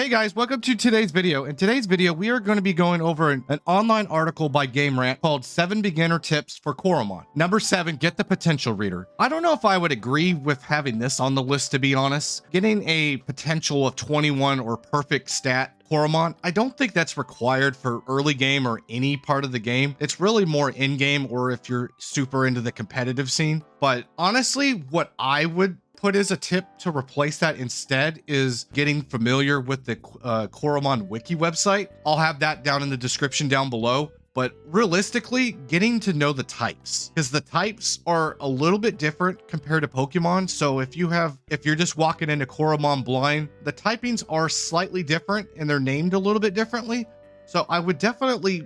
Hey guys, welcome to today's video. In today's video, we are going to be going over an online article by Rant called 7 Beginner Tips for Coromon. Number 7, get the potential reader. I don't know if I would agree with having this on the list, to be honest. Getting a potential of 21 or perfect stat Coromon, I don't think that's required for early game or any part of the game. It's really more in game or if you're super into the competitive scene. But honestly, what I would put as a tip to replace that instead is getting familiar with the Coromon wiki website. I'll have that down in the description down below. But realistically, getting to know the types, because the types are a little bit different compared to Pokemon. So if you're just walking into Coromon blind, the typings are slightly different and they're named a little bit differently. So I would definitely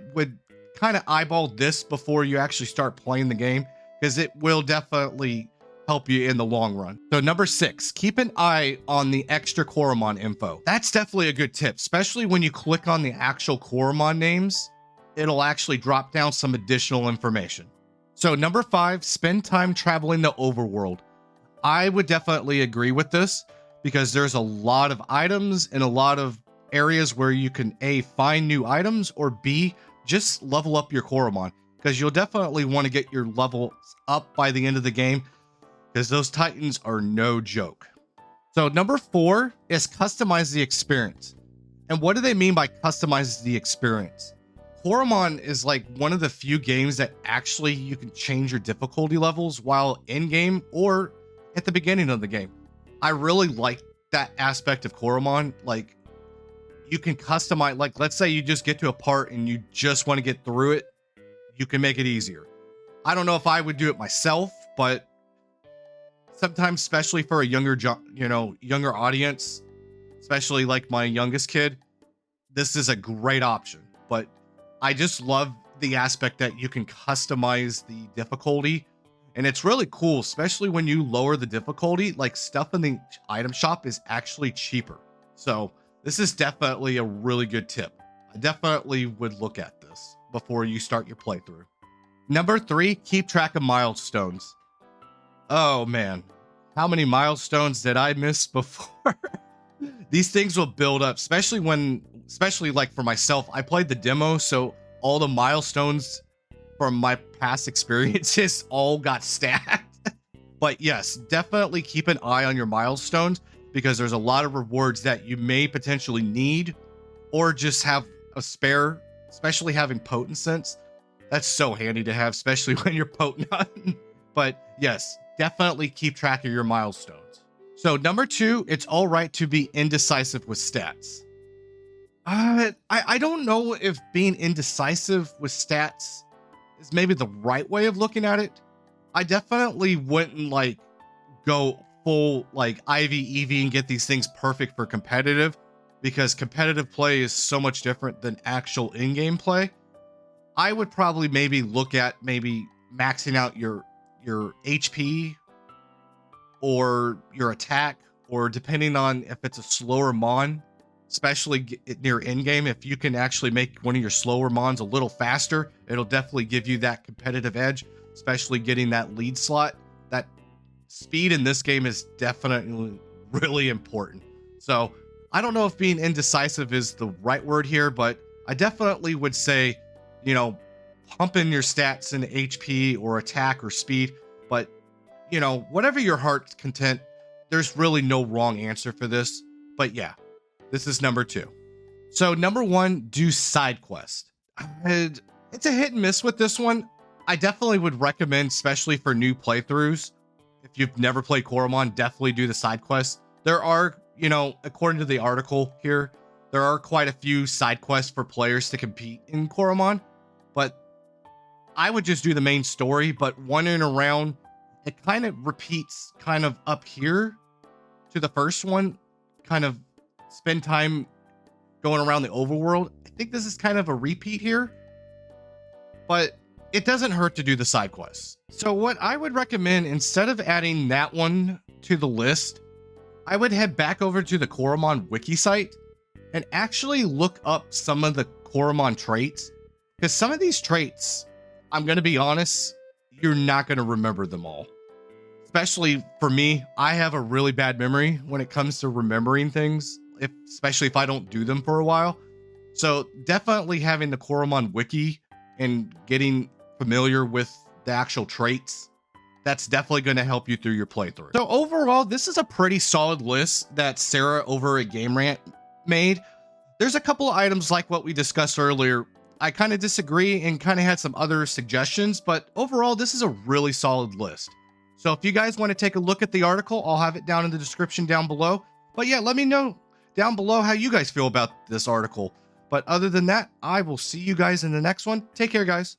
kind of eyeball this before you actually start playing the game, because it will definitely help you in the long run. So number 6, keep an eye on the extra Coromon info. That's definitely a good tip, especially when you click on the actual Coromon names. It'll actually drop down some additional information. So number 5, spend time traveling the overworld. I would definitely agree with this because there's a lot of items and a lot of areas where you can A, find new items, or B, just level up your Coromon, because you'll definitely want to get your levels up by the end of the game, because those Titans are no joke. So number 4 is customize the experience. And what do they mean by customize the experience? Coromon is like one of the few games that actually you can change your difficulty levels while in game or at the beginning of the game. I really like that aspect of Coromon. Like, you can customize, like, let's say you just get to a part and you just want to get through it, you can make it easier. I don't know if I would do it myself, but sometimes, especially for a younger audience, especially like my youngest kid, this is a great option. But I just love the aspect that you can customize the difficulty, and it's really cool, especially when you lower the difficulty. Like, stuff in the item shop is actually cheaper. So this is definitely a really good tip. I definitely would look at this before you start your playthrough. Number 3, keep track of milestones. Oh man, how many milestones did I miss before? These things will build up, especially like for myself, I played the demo, so all the milestones from my past experiences all got stacked. But yes, definitely keep an eye on your milestones, because there's a lot of rewards that you may potentially need or just have a spare, especially having potent sense. That's so handy to have, especially when you're potent hunting. But yes, definitely keep track of your milestones. So number 2, it's all right to be indecisive with stats. I don't know if being indecisive with stats is maybe the right way of looking at it. I definitely wouldn't like go full like IV EV and get these things perfect for competitive, because competitive play is so much different than actual in-game play. I would probably maybe look at maybe maxing out your HP or your attack, or depending on if it's a slower mon, especially near end game, if you can actually make one of your slower mons a little faster, it'll definitely give you that competitive edge, especially getting that lead slot. That speed in this game is definitely really important. So I don't know if being indecisive is the right word here, but I definitely would say, pump in your stats in HP or attack or speed, but whatever your heart's content, there's really no wrong answer for this. But yeah, this is number 2. So number 1, do side quest. It's a hit and miss with this one. I definitely would recommend, especially for new playthroughs, if you've never played Coromon, definitely do the side quests. There are, according to the article here, there are quite a few side quests for players to compete in Coromon, but I would just do the main story. But wandering around, it kind of repeats kind of up here to the first one, kind of spend time going around the overworld. I think this is kind of a repeat here, but it doesn't hurt to do the side quests. So what I would recommend, instead of adding that one to the list, I would head back over to the Coromon wiki site and actually look up some of the Coromon traits, because some of these traits, I'm going to be honest, you're not going to remember them all. Especially for me, I have a really bad memory when it comes to remembering things. especially if I don't do them for a while. So definitely having the Coromon wiki and getting familiar with the actual traits, that's definitely going to help you through your playthrough. So overall, this is a pretty solid list that Sarah over at Game Rant made. There's a couple of items like what we discussed earlier. I kind of disagree and kind of had some other suggestions, but overall, this is a really solid list. So if you guys want to take a look at the article, I'll have it down in the description down below. But yeah, let me know down below how you guys feel about this article. But other than that, I will see you guys in the next one. Take care, guys.